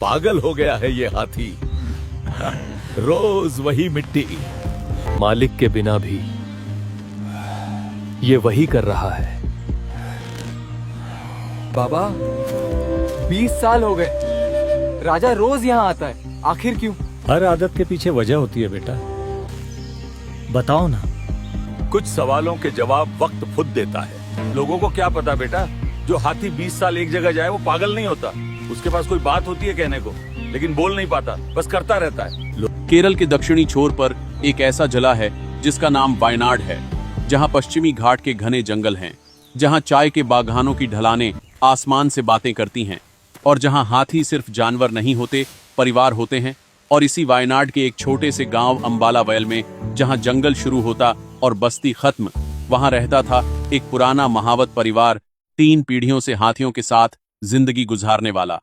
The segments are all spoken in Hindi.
पागल हो गया है ये हाथी। रोज वही मिट्टी। मालिक के बिना भी ये वही कर रहा है। बाबा 20 साल हो गए, राजा रोज यहाँ आता है, आखिर क्यों? हर आदत के पीछे वजह होती है बेटा। बताओ ना। कुछ सवालों के जवाब वक्त खुद देता है। लोगों को क्या पता बेटा, जो हाथी 20 साल एक जगह जाए वो पागल नहीं होता। उसके पास कोई बात होती है कहने को, लेकिन बोल नहीं पाता, बस करता रहता है। केरल के दक्षिणी छोर पर एक ऐसा जिला है जिसका नाम वायनाड है, जहां पश्चिमी घाट के घने जंगल हैं, जहां चाय के बागानों की ढलानें आसमान से बातें करती हैं, और जहां हाथी सिर्फ जानवर नहीं होते, परिवार होते हैं। और इसी वायनाड के एक छोटे से गांव अंबाला वयल में, जहां जंगल शुरू होता और बस्ती खत्म, वहां रहता था एक पुराना महावत परिवार, 3 पीढ़ियों से हाथियों के साथ जिंदगी गुजारने वाला।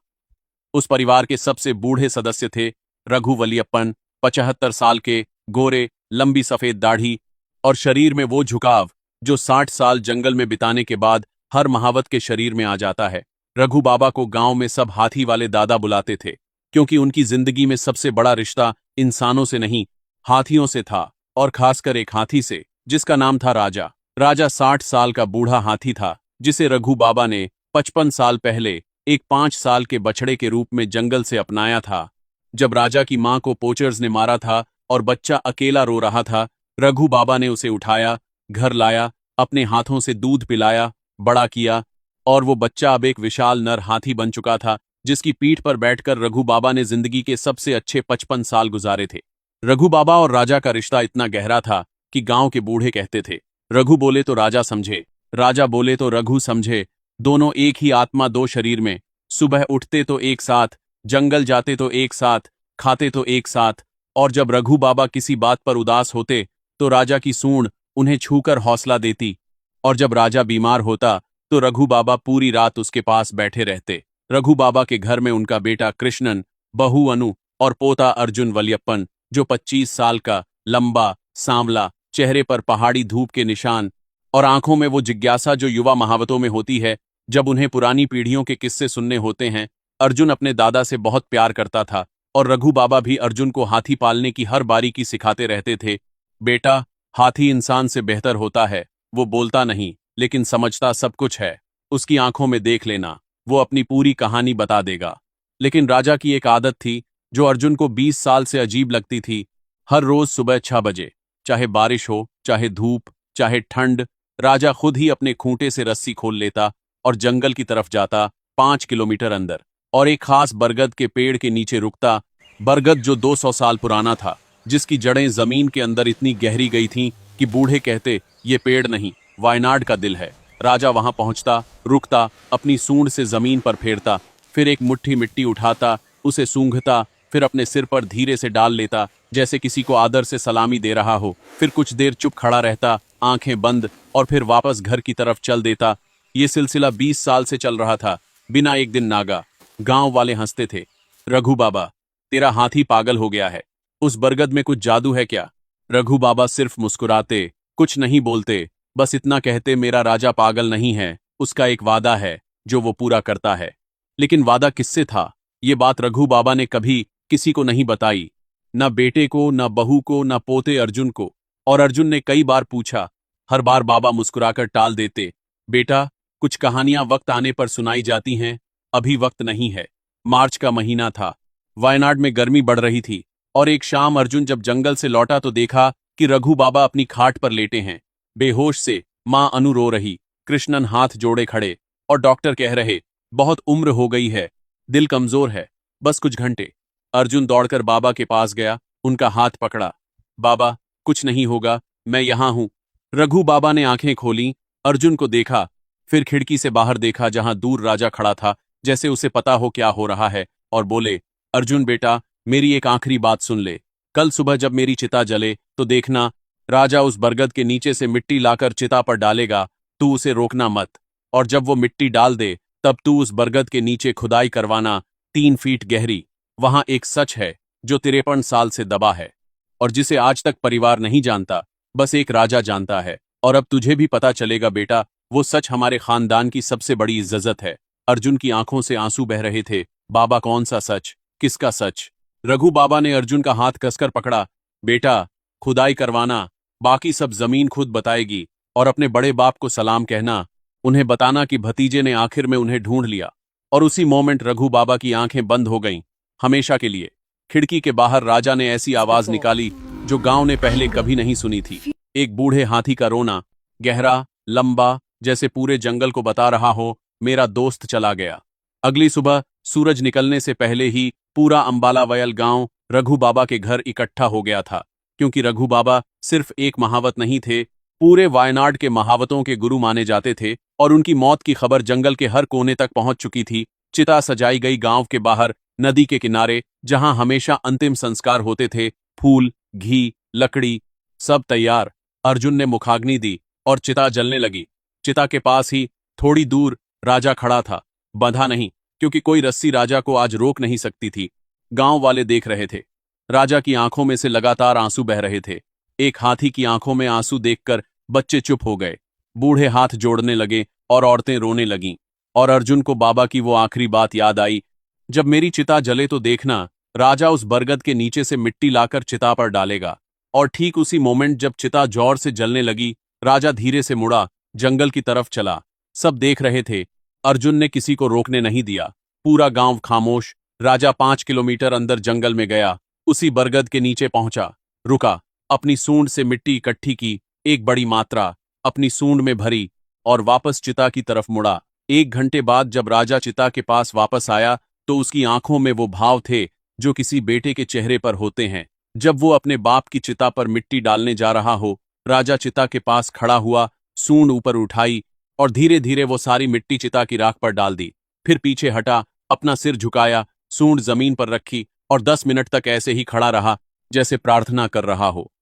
उस परिवार के सबसे बूढ़े सदस्य थे रघु वलियप्पन, 75 साल के, गोरे, लंबी सफेद दाढ़ी और शरीर में वो झुकाव जो 60 साल जंगल में बिताने के बाद हर महावत के शरीर में आ जाता है। रघु बाबा को गांव में सब हाथी वाले दादा बुलाते थे, क्योंकि उनकी जिंदगी में सबसे बड़ा रिश्ता इंसानों से नहीं, हाथियों से था, और खासकर एक हाथी से जिसका नाम था राजा। राजा 60 साल का बूढ़ा हाथी था, जिसे रघु बाबा ने 55 साल पहले एक 5 साल के बछड़े के रूप में जंगल से अपनाया था। जब राजा की मां को पोचर्स ने मारा था और बच्चा अकेला रो रहा था, रघु बाबा ने उसे उठाया, घर लाया, अपने हाथों से दूध पिलाया, बड़ा किया, और वो बच्चा अब एक विशाल नर हाथी बन चुका था, जिसकी पीठ पर बैठकर रघु बाबा ने जिंदगी के सबसे अच्छे 55 साल गुजारे थे। रघु बाबा और राजा का रिश्ता इतना गहरा था कि गांव के बूढ़े कहते थे, रघु बोले तो राजा समझे, राजा बोले तो रघु समझे, दोनों एक ही आत्मा दो शरीर में। सुबह उठते तो एक साथ, जंगल जाते तो एक साथ, खाते तो एक साथ। और जब रघु बाबा किसी बात पर उदास होते तो राजा की सूंड उन्हें छूकर हौसला देती, और जब राजा बीमार होता तो रघु बाबा पूरी रात उसके पास बैठे रहते। रघु बाबा के घर में उनका बेटा कृष्णन, बहू अनु और पोता अर्जुन वलियप्पन, जो 25 साल का, लंबा, सांवला, चेहरे पर पहाड़ी धूप के निशान और आंखों में वो जिज्ञासा जो युवा महावतों में होती है जब उन्हें पुरानी पीढ़ियों के किस्से सुनने होते हैं। अर्जुन अपने दादा से बहुत प्यार करता था, और रघु बाबा भी अर्जुन को हाथी पालने की हर बारीकी सिखाते रहते थे। बेटा, हाथी इंसान से बेहतर होता है, वो बोलता नहीं लेकिन समझता सब कुछ है। उसकी आंखों में देख लेना, वो अपनी पूरी कहानी बता देगा। लेकिन राजा की एक आदत थी जो अर्जुन को 20 साल से अजीब लगती थी। हर रोज सुबह 6 बजे, चाहे बारिश हो, चाहे धूप, चाहे ठंड, राजा खुद ही अपने खूंटे से रस्सी खोल लेता और जंगल की तरफ जाता, 5 किलोमीटर अंदर, और एक खास बरगद के पेड़ के नीचे रुकता। बरगद जो 200 साल पुराना था, जिसकी जड़ें जमीन के अंदर इतनी गहरी गई थीं कि बूढ़े कहते, ये पेड़ नहीं, वायनाड का दिल है। राजा वहां पहुंचता, रुकता, अपनी सूंड से जमीन पर फेरता, फिर एक मुट्ठी मिट्टी उठाता, उसे सूंघता, फिर अपने सिर पर धीरे से डाल लेता, जैसे किसी को आदर से सलामी दे रहा हो। फिर कुछ देर चुप खड़ा रहता, आंखें बंद, और फिर वापस घर की तरफ चल देता। ये सिलसिला 20 साल से चल रहा था, बिना एक दिन नागा। गांव वाले हंसते थे, रघु बाबा, तेरा हाथी पागल हो गया है, उस बरगद में कुछ जादू है क्या? रघु बाबा सिर्फ मुस्कुराते, कुछ नहीं बोलते, बस इतना कहते, मेरा राजा पागल नहीं है, उसका एक वादा है जो वो पूरा करता है। लेकिन वादा किससे था, ये बात रघु बाबा ने कभी किसी को नहीं बताई, न बेटे को, न बहू को, न पोते अर्जुन को। और अर्जुन ने कई बार पूछा, हर बार बाबा मुस्कुराकर टाल देते, बेटा, कुछ कहानियां वक्त आने पर सुनाई जाती हैं, अभी वक्त नहीं है। मार्च का महीना था, वायनाड में गर्मी बढ़ रही थी, और एक शाम अर्जुन जब जंगल से लौटा तो देखा कि रघु बाबा अपनी खाट पर लेटे हैं, बेहोश से। मां अनु रो रही, कृष्णन हाथ जोड़े खड़े, और डॉक्टर कह रहे, बहुत उम्र हो गई है, दिल कमजोर है, बस कुछ घंटे। अर्जुन दौड़कर बाबा के पास गया, उनका हाथ पकड़ा, बाबा, कुछ नहीं होगा, मैं यहां हूं। रघु बाबा ने आंखें खोली, अर्जुन को देखा, फिर खिड़की से बाहर देखा जहां दूर राजा खड़ा था, जैसे उसे पता हो क्या हो रहा है, और बोले, अर्जुन बेटा, मेरी एक आखिरी बात सुन ले। कल सुबह जब मेरी चिता जले तो देखना, राजा उस बरगद के नीचे से मिट्टी लाकर चिता पर डालेगा, तू उसे रोकना मत। और जब वो मिट्टी डाल दे तब तू उस बरगद के नीचे खुदाई करवाना, 3 फीट गहरी। वहां एक सच है जो 53 साल से दबा है, और जिसे आज तक परिवार नहीं जानता, बस एक राजा जानता है। और अब तुझे भी पता चलेगा बेटा, वो सच हमारे खानदान की सबसे बड़ी इज्जत है। अर्जुन की आंखों से आंसू बह रहे थे, बाबा, कौन सा सच? किसका सच? रघु बाबा ने अर्जुन का हाथ कसकर पकड़ा। बेटा, खुदाई करवाना, बाकी सब जमीन खुद बताएगी, और अपने बड़े बाप को सलाम कहना, उन्हें बताना कि भतीजे ने आखिर में उन्हें ढूंढ लिया। और उसी मोमेंट रघु बाबा की आंखें बंद हो गईं, हमेशा के लिए। खिड़की के बाहर राजा ने ऐसी आवाज निकाली जो गांव ने पहले कभी नहीं सुनी थी। एक बूढ़े हाथी का रोना, गहरा, लंबा, जैसे पूरे जंगल को बता रहा हो, मेरा दोस्त चला गया। अगली सुबह सूरज निकलने से पहले ही पूरा अंबाला वयल गांव रघु बाबा के घर इकट्ठा हो गया था, क्योंकि रघु बाबा सिर्फ एक महावत नहीं थे, पूरे वायनाड के महावतों के गुरु माने जाते थे, और उनकी मौत की खबर जंगल के हर कोने तक पहुंच चुकी थी। चिता सजाई गई गांव के बाहर, नदी के किनारे, जहां हमेशा अंतिम संस्कार होते थे। फूल, घी, लकड़ी, सब तैयार। अर्जुन ने मुखाग्नि दी और चिता जलने लगी। चिता के पास ही थोड़ी दूर राजा खड़ा था, बंधा नहीं, क्योंकि कोई रस्सी राजा को आज रोक नहीं सकती थी। गांव वाले देख रहे थे। राजा की आंखों में से लगातार आंसू बह रहे थे। एक हाथी की आंखों में आंसू देखकर बच्चे चुप हो गए, बूढ़े हाथ जोड़ने लगे और औरतें रोने लगीं। और अर्जुन को बाबा की वो आखिरी बात याद आई, जब मेरी चिता जले तो देखना, राजा उस बरगद के नीचे से मिट्टी लाकर चिता पर डालेगा। और ठीक उसी मोमेंट जब चिता जोर से जलने लगी, राजा धीरे से मुड़ा, जंगल की तरफ चला। सब देख रहे थे। अर्जुन ने किसी को रोकने नहीं दिया। पूरा गांव खामोश। राजा 5 किलोमीटर अंदर जंगल में गया, उसी बरगद के नीचे पहुंचा, रुका, अपनी सूंड से मिट्टी इकट्ठी की, एक बड़ी मात्रा अपनी सूंड में भरी और वापस चिता की तरफ मुड़ा। 1 घंटे बाद जब राजा चिता के पास वापस आया तो उसकी आंखों में वो भाव थे जो किसी बेटे के चेहरे पर होते हैं जब वो अपने बाप की चिता पर मिट्टी डालने जा रहा हो। राजा चिता के पास खड़ा हुआ, सूंड ऊपर उठाई और धीरे धीरे वो सारी मिट्टी चिता की राख पर डाल दी। फिर पीछे हटा, अपना सिर झुकाया, सूंड जमीन पर रखी और 10 मिनट तक ऐसे ही खड़ा रहा, जैसे प्रार्थना कर रहा हो।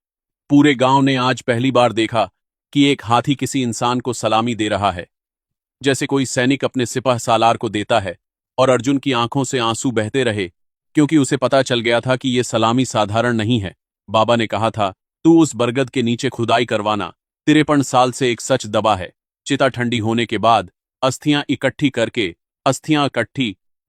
पूरे गांव ने आज पहली बार देखा कि एक हाथी किसी इंसान को सलामी दे रहा है, जैसे कोई सैनिक अपने सिपह सालार को देता है। और अर्जुन की आंखों से आंसू बहते रहे, क्योंकि उसे पता चल गया था कि यह सलामी साधारण नहीं है। बाबा ने कहा था, तू उस बरगद के नीचे खुदाई करवाना, 53 साल से एक सच दबा है। चिता ठंडी होने के बाद अस्थियां इकट्ठी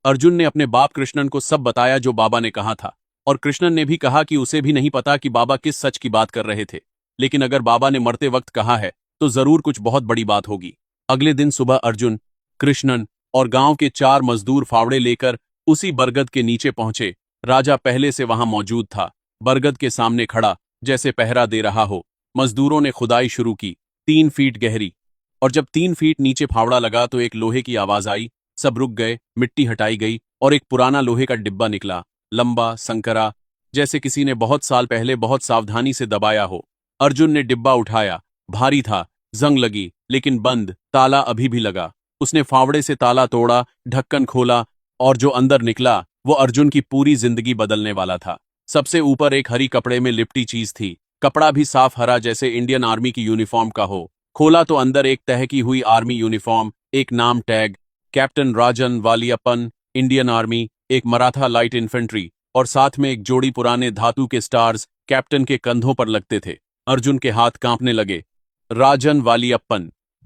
अर्जुन ने अपने बाप कृष्णन को सब बताया जो बाबा ने कहा था। और कृष्णन ने भी कहा कि उसे भी नहीं पता कि बाबा किस सच की बात कर रहे थे, लेकिन अगर बाबा ने मरते वक्त कहा है तो जरूर कुछ बहुत बड़ी बात होगी। अगले दिन सुबह अर्जुन, कृष्णन और गांव के 4 मजदूर फावड़े लेकर उसी बरगद के नीचे पहुंचे। राजा पहले से वहां मौजूद था, बरगद के सामने खड़ा, जैसे पहरा दे रहा हो। मजदूरों ने खुदाई शुरू की, 3 फीट गहरी। और जब 3 फीट नीचे फावड़ा लगा तो एक लोहे की आवाज आई। सब रुक गए, मिट्टी हटाई गई और एक पुराना लोहे का डिब्बा निकला, लंबा, संकरा, जैसे किसी ने बहुत साल पहले बहुत सावधानी से दबाया हो। अर्जुन ने डिब्बा उठाया, भारी था, जंग लगी, लेकिन बंद, ताला अभी भी लगा। उसने फावड़े से ताला तोड़ा, ढक्कन खोला और जो अंदर निकला वो अर्जुन की पूरी जिंदगी बदलने वाला था। सबसे ऊपर एक हरी कपड़े में लिपटी चीज थी, कपड़ा भी साफ हरा, जैसे इंडियन आर्मी की यूनिफॉर्म का हो। खोला तो अंदर एक तह की हुई आर्मी यूनिफॉर्म, एक नाम tag, captain Rajan वालियप्पन, Indian army, एक मराठा लाइट इन्फेंट्री, और साथ में एक जोड़ी पुराने धातु के स्टार्स कैप्टन के कंधों पर लगते थे। अर्जुन के हाथ कांपने लगे। राजन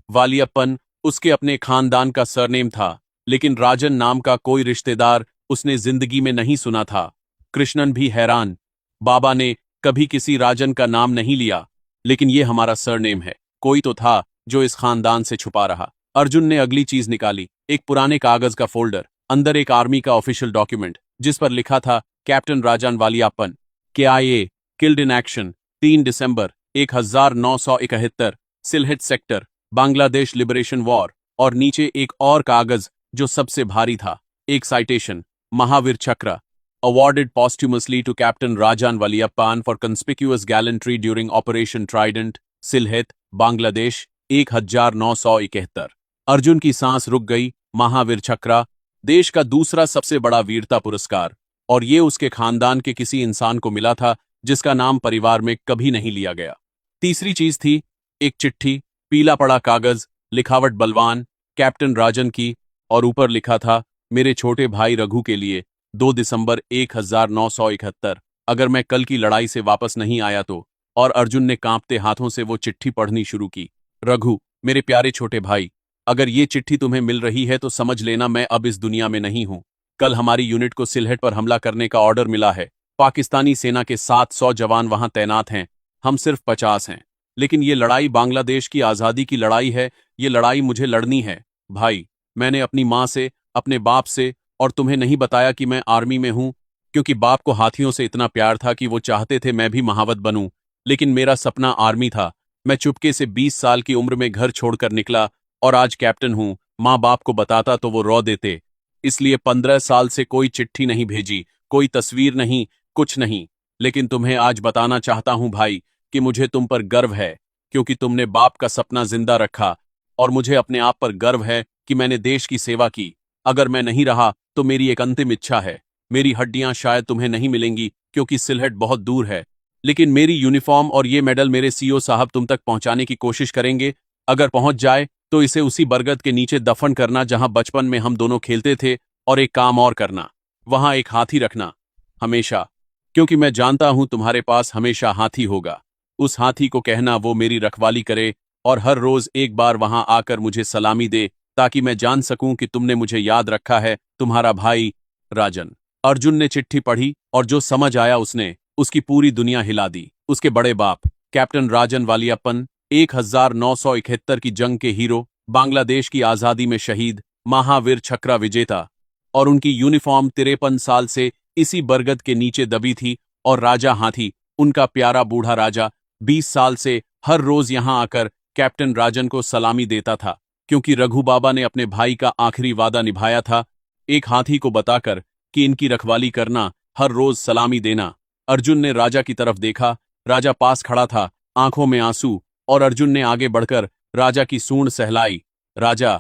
वालियप्पन उसके अपने खानदान का सरनेम था, लेकिन राजन नाम का कोई रिश्तेदार उसने जिंदगी में नहीं सुना था। कृष्णन भी हैरान, बाबा ने कभी किसी राजन का नाम नहीं लिया, लेकिन ये हमारा सरनेम है, कोई तो था जो इस खानदान से छुपा रहा। अर्जुन ने अगली चीज निकाली, एक पुराने कागज का फोल्डर, अंदर एक आर्मी का ऑफिशियल डॉक्यूमेंट जिस पर लिखा था captain Rajan Valliappan, KIA, killed in action 3 December 1971, Sylhet sector, Bangladesh liberation war. और नीचे एक और कागज जो सबसे भारी था, एक साइटेशन, महावीर चक्र, awarded posthumously to Captain Rajan Valiyappan for conspicuous gallantry during Operation Trident, Sylhet, Bangladesh, 1971। Arjun की सांस रुक गई। महावीर चक्र, देश का दूसरा सबसे बड़ा वीरता पुरस्कार, और ये उसके खानदान के किसी इंसान को मिला था जिसका नाम परिवार में कभी नहीं लिया गया। तीसरी चीज थी एक चिट्ठी, पीला पड़ा कागज, लिखावट बलवान, कैप्टन राजन की, और ऊपर लिखा था, मेरे छोटे भाई रघु के लिए, 2 दिसंबर 1971, अगर मैं कल की लड़ाई से वापस नहीं आया तो। और अर्जुन ने कांपते हाथों से वो चिट्ठी पढ़नी शुरू की। रघु, मेरे प्यारे छोटे भाई, अगर ये चिट्ठी तुम्हें मिल रही है तो समझ लेना मैं अब इस दुनिया में नहीं हूं। कल हमारी यूनिट को सिलहट पर हमला करने का ऑर्डर मिला है। पाकिस्तानी सेना के 700 जवान वहां तैनात हैं, हम सिर्फ 50 हैं। लेकिन ये लड़ाई बांग्लादेश की आज़ादी की लड़ाई है, ये लड़ाई मुझे लड़नी है। भाई, मैंने अपनी माँ से, अपने बाप से और तुम्हें नहीं बताया कि मैं आर्मी में हूँ, क्योंकि बाप को हाथियों से इतना प्यार था कि वो चाहते थे मैं भी महावत बनूं। लेकिन मेरा सपना आर्मी था। मैं चुपके से 20 साल की उम्र में घर छोड़कर निकला और आज कैप्टन हूं। माँ बाप को बताता तो वो रो देते। इसलिए 15 साल से कोई चिट्ठी नहीं भेजी, कोई तस्वीर नहीं, कुछ नहीं। लेकिन तुम्हें आज बताना चाहता हूं भाई कि मुझे तुम पर गर्व है, क्योंकि तुमने बाप का सपना जिंदा रखा। और मुझे अपने आप पर गर्व है कि मैंने देश की सेवा की। अगर मैं नहीं रहा तो मेरी एक अंतिम इच्छा है। मेरी हड्डियां शायद तुम्हें नहीं मिलेंगी, क्योंकि सिलहट बहुत दूर है, लेकिन मेरी यूनिफॉर्म और ये मेडल मेरे सीओ साहब तुम तक पहुंचाने की कोशिश करेंगे। अगर पहुंच जाए तो इसे उसी बरगद के नीचे दफन करना जहां बचपन में हम दोनों खेलते थे, और एक काम और करना, वहां एक हाथी रखना हमेशा, क्योंकि मैं जानता हूं तुम्हारे पास हमेशा हाथी होगा। उस हाथी को कहना वो मेरी रखवाली करे और हर रोज एक बार वहां आकर मुझे सलामी दे, ताकि मैं जान सकूं कि तुमने मुझे याद रखा है। तुम्हारा भाई राजन। अर्जुन ने चिट्ठी पढ़ी और जो समझ आया उसने उसकी पूरी दुनिया हिला दी। उसके बड़े बाप कैप्टन राजन वालियाप्पन 1971 की जंग के हीरो, बांग्लादेश की आजादी में शहीद, महावीर चक्र विजेता, और उनकी यूनिफॉर्म 53 साल से इसी बरगद के नीचे दबी थी। और राजा हाथी, उनका प्यारा बूढ़ा राजा, 20 साल से हर रोज यहां आकर कैप्टन राजन को सलामी देता था, क्योंकि रघु बाबा ने अपने भाई का आखिरी वादा निभाया था, एक हाथी को बताकर कि इनकी रखवाली करना, हर रोज सलामी देना। अर्जुन ने राजा की तरफ देखा। राजा पास खड़ा था, आंखों में आंसू, और अर्जुन ने आगे बढ़कर राजा की सूंड सहलाई। राजा,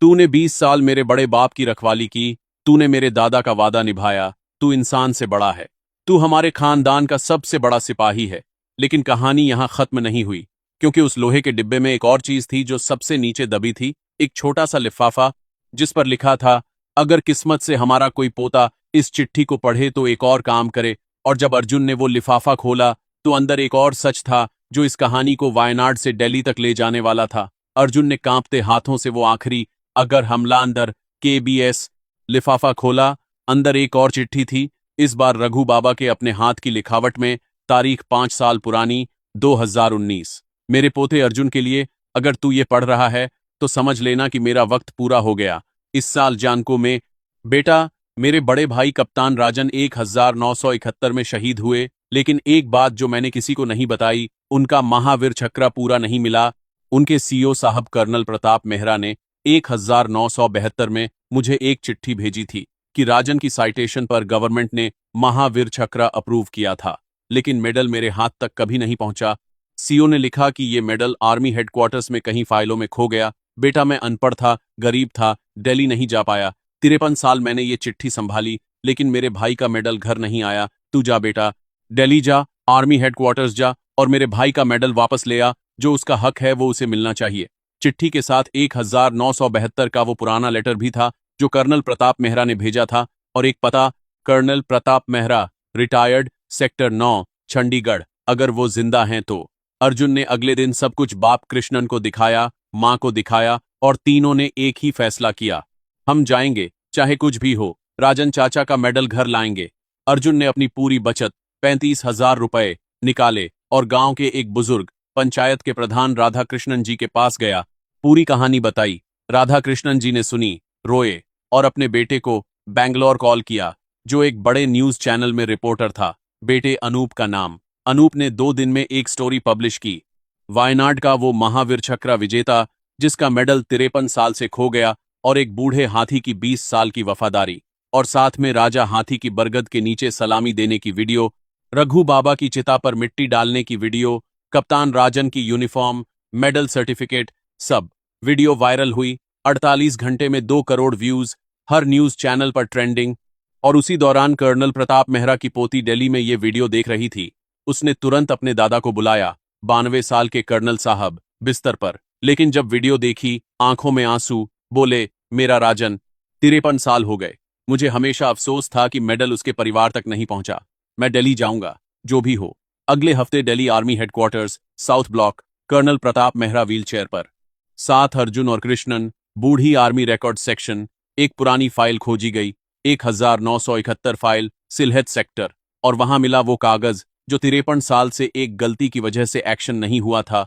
तूने 20 साल मेरे बड़े बाप की रखवाली की, तूने मेरे दादा का वादा निभाया, तू इंसान से बड़ा है, तू हमारे खानदान का सबसे बड़ा सिपाही है। लेकिन कहानी यहां खत्म नहीं हुई, क्योंकि उस लोहे के डिब्बे में एक और चीज थी जो सबसे नीचे दबी थी, एक छोटा सा लिफाफा जिस पर लिखा था, अगर किस्मत से हमारा कोई पोता इस चिट्ठी को पढ़े तो एक और काम करे। और जब अर्जुन ने वो लिफाफा खोला तो अंदर एक और सच था जो इस कहानी को वायनाड से दिल्ली तक ले जाने वाला था। अर्जुन ने कांपते हाथों से वो आखिरी अगर हमला अंदर KBS लिफाफा खोला। अंदर एक और चिट्ठी थी, इस बार रघु बाबा के अपने हाथ की लिखावट में, तारीख 5 साल पुरानी, 2019। मेरे पोते अर्जुन के लिए, अगर तू ये पढ़ रहा है तो समझ लेना कि मेरा वक्त पूरा हो गया। इस साल जानको में बेटा, मेरे बड़े भाई कप्तान राजन 1971 में शहीद हुए, लेकिन एक बात जो मैंने किसी को नहीं बताई, उनका महावीर चक्र पूरा नहीं मिला। उनके सीओ साहब कर्नल प्रताप मेहरा ने 1972 में मुझे एक चिट्ठी भेजी थी कि राजन की साइटेशन पर गवर्नमेंट ने महावीर चक्र अप्रूव किया था, लेकिन मेडल मेरे हाथ तक कभी नहीं पहुंचा। सीओ ने लिखा कि ये मेडल आर्मी हेडक्वार्टर्स में कहीं फाइलों में खो गया। बेटा, मैं अनपढ़ था, गरीब था, दिल्ली नहीं जा पाया। 53 साल मैंने ये चिट्ठी संभाली, लेकिन मेरे भाई का मेडल घर नहीं आया। तू जा बेटा, दिल्ली जा, आर्मी हेडक्वार्टर्स जा और मेरे भाई का मेडल वापस ले आ, जो उसका हक है वो उसे मिलना चाहिए। चिट्ठी के साथ 1972 का वो पुराना लेटर भी था जो कर्नल प्रताप मेहरा ने भेजा था, और एक पता, colonel Pratap Mehra, retired, sector 9, Chandigarh, अगर वो जिंदा हैं तो। अर्जुन ने अगले दिन सब कुछ बाप कृष्णन को दिखाया, माँ को दिखाया, और तीनों ने एक ही फैसला किया, हम जाएंगे, चाहे कुछ भी हो, राजन चाचा का मेडल घर लाएंगे। अर्जुन ने अपनी पूरी बचत 35,000 रुपए निकाले और गांव के एक बुजुर्ग, पंचायत के प्रधान राधा कृष्णन जी के पास गया, पूरी कहानी बताई। राधा कृष्णन जी ने सुनी, रोए और अपने बेटे को बैंगलोर कॉल किया, जो एक बड़े न्यूज चैनल में रिपोर्टर था, बेटे अनूप का नाम। अनूप ने 2 दिन में एक स्टोरी पब्लिश की, वायनाड का वो महावीर चक्र विजेता जिसका मेडल 53 साल से खो गया, और एक बूढ़े हाथी की 20 साल की वफादारी, और साथ में राजा हाथी की बरगद के नीचे सलामी देने की वीडियो, रघु बाबा की चिता पर मिट्टी डालने की वीडियो, कप्तान राजन की यूनिफॉर्म, मेडल सर्टिफिकेट, सब वीडियो वायरल हुई। 48 घंटे में 2 करोड़ व्यूज, हर न्यूज चैनल पर ट्रेंडिंग। और उसी दौरान कर्नल प्रताप मेहरा की पोती दिल्ली में ये वीडियो देख रही थी। उसने तुरंत अपने दादा को बुलाया, 92 साल के कर्नल साहब, बिस्तर पर। लेकिन जब वीडियो देखी, आंखों में आंसू, बोले, मेरा राजन, 53 साल हो गए, मुझे हमेशा अफसोस था कि मेडल उसके परिवार तक नहीं पहुंचा। मैं दिल्ली जाऊंगा, जो भी हो। अगले हफ्ते Delhi army headquarters, south block, colonel Pratap Mehra wheelchair पर, साथ अर्जुन और कृष्णन। बूढ़ी आर्मी रिकॉर्ड सेक्शन, एक पुरानी फाइल खोजी गई 1971 फाइल सिलहट सेक्टर, और वहां मिला वो कागज जो 53 साल से एक गलती की वजह से एक्शन नहीं हुआ था।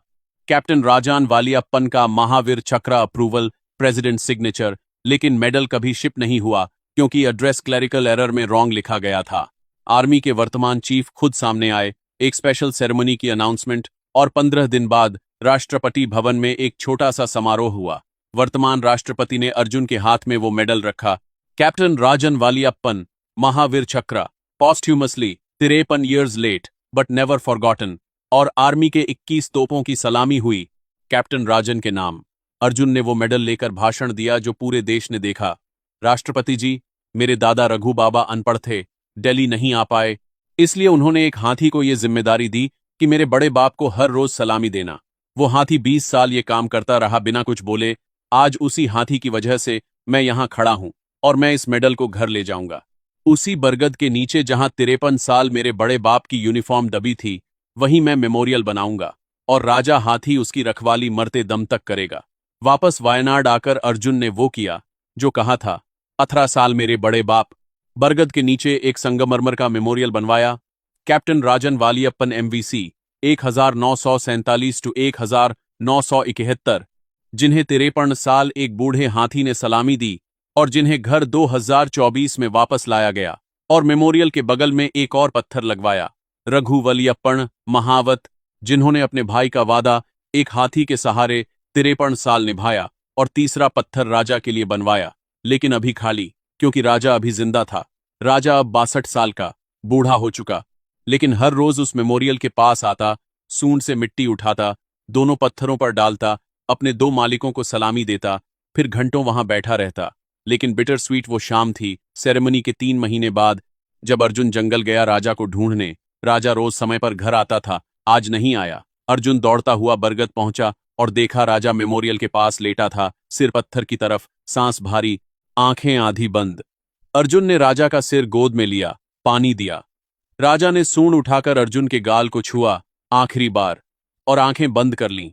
कैप्टन राजन वालियप्पन का महावीर चक्र अप्रूवल, प्रेसिडेंट सिग्नेचर, लेकिन मेडल कभी शिप नहीं हुआ क्योंकि एड्रेस क्लरिकल एरर में रॉन्ग लिखा गया था। आर्मी के वर्तमान चीफ खुद सामने आए, एक स्पेशल सेरेमनी की अनाउंसमेंट, और 15 दिन बाद राष्ट्रपति भवन में एक छोटा सा समारोह हुआ। वर्तमान राष्ट्रपति ने अर्जुन के हाथ में वो मेडल रखा। Captain Rajan Valiyappan, Mahavir Chakra, posthumously 53 years late but never forgotten, और आर्मी के 21 तोपों की सलामी हुई कैप्टन राजन के नाम। अर्जुन ने वो मेडल लेकर भाषण दिया जो पूरे देश ने देखा। राष्ट्रपति जी, मेरे दादा रघु बाबा अनपढ़ थे, दिल्ली नहीं आ पाए, इसलिए उन्होंने एक हाथी को ये जिम्मेदारी दी कि मेरे बड़े बाप को हर रोज सलामी देना। वो हाथी 20 साल ये काम करता रहा बिना कुछ बोले। आज उसी हाथी की वजह से मैं यहां खड़ा हूं और मैं इस मेडल को घर ले जाऊंगा। उसी बरगद के नीचे जहां 53 साल मेरे बड़े बाप की यूनिफॉर्म दबी थी, वहीं मैं मेमोरियल बनाऊंगा और राजा हाथी उसकी रखवाली मरते दम तक करेगा। वापस वायनाड आकर अर्जुन ने वो किया जो कहा था। 18 साल मेरे बड़े बाप, बरगद के नीचे एक संगमरमर का मेमोरियल बनवाया। कैप्टन राजन वालियप्पन MVC 1947 टू 1971, जिन्हें 53 साल एक बूढ़े हाथी ने सलामी दी और जिन्हें घर 2024 में वापस लाया गया, और मेमोरियल के बगल में एक और पत्थर लगवाया। रघु वलियप्पन महावत, जिन्होंने अपने भाई का वादा एक हाथी के सहारे 53 साल निभाया, और तीसरा पत्थर राजा के लिए बनवाया, लेकिन अभी खाली, क्योंकि राजा अभी जिंदा था। राजा अब 62 साल का बूढ़ा हो चुका, लेकिन हर रोज उस मेमोरियल के पास आता, सूंड से मिट्टी उठाता, दोनों पत्थरों पर डालता, अपने 2 मालिकों को सलामी देता, फिर घंटों वहां बैठा रहता। लेकिन बिटर स्वीट वो शाम थी, सेरेमनी के 3 महीने बाद, जब अर्जुन जंगल गया राजा को ढूंढने। राजा रोज समय पर घर आता था, आज नहीं आया। अर्जुन दौड़ता हुआ बरगद पहुंचा और देखा राजा मेमोरियल के पास लेटा था, सिर पत्थर की तरफ, सांस भारी, आंखें आधी बंद। अर्जुन ने राजा का सिर गोद में लिया, पानी दिया। राजा ने सूंड उठाकर अर्जुन के गाल को छुआ आखिरी बार और आंखें बंद कर लीं।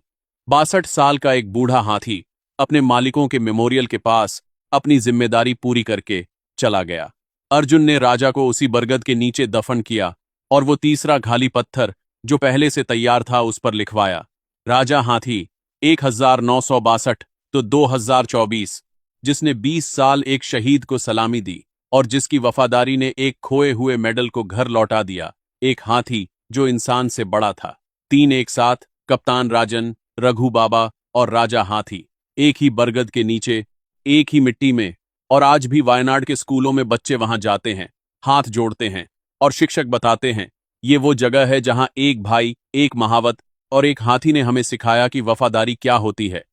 62 साल का एक बूढ़ा हाथी अपने मालिकों के मेमोरियल के पास अपनी जिम्मेदारी पूरी करके चला गया। अर्जुन ने राजा को उसी बरगद के नीचे दफन किया और वो तीसरा घाली पत्थर जो पहले से तैयार था उस पर लिखवाया, राजा हाथी 1962 तो 2024, जिसने 20 साल एक शहीद को सलामी दी और जिसकी वफादारी ने एक खोए हुए मेडल को घर लौटा दिया। एक हाथी जो इंसान से बड़ा था। 3 एक साथ, कप्तान राजन, रघु बाबा और राजा हाथी, एक ही बरगद के नीचे, एक ही मिट्टी में। और आज भी वायनाड के स्कूलों में बच्चे वहां जाते हैं, हाथ जोड़ते हैं और शिक्षक बताते हैं, ये वो जगह है जहां एक भाई, एक महावत और एक हाथी ने हमें सिखाया कि वफादारी क्या होती है।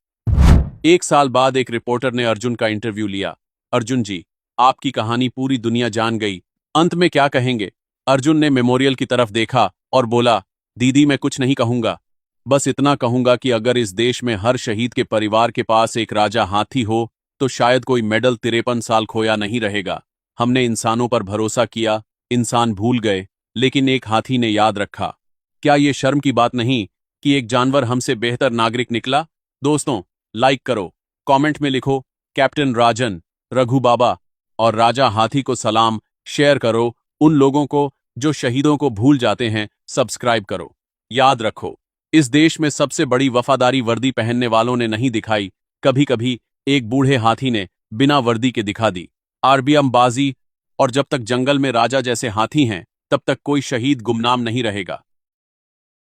1 साल बाद एक रिपोर्टर ने अर्जुन का इंटरव्यू लिया। अर्जुन जी, आपकी कहानी पूरी दुनिया जान गई, अंत में क्या कहेंगे? अर्जुन ने मेमोरियल की तरफ देखा और बोला, दीदी मैं कुछ नहीं कहूंगा, बस इतना कहूंगा कि अगर इस देश में हर शहीद के परिवार के पास एक राजा हाथी हो तो शायद कोई मेडल 53 साल खोया नहीं रहेगा। हमने इंसानों पर भरोसा किया, इंसान भूल गए, लेकिन एक हाथी ने याद रखा। क्या ये शर्म की बात नहीं कि एक जानवर हमसे बेहतर नागरिक निकला? दोस्तों, लाइक करो, कमेंट में लिखो कैप्टन राजन, रघु बाबा और राजा हाथी को सलाम, शेयर करो उन लोगों को जो शहीदों को भूल जाते हैं, सब्सक्राइब करो। याद रखो, इस देश में सबसे बड़ी वफादारी वर्दी पहनने वालों ने नहीं दिखाई, कभी कभी एक बूढ़े हाथी ने बिना वर्दी के दिखा दी। आरबीएम बाजी, और जब तक जंगल में राजा जैसे हाथी हैं तब तक कोई शहीद गुमनाम नहीं रहेगा।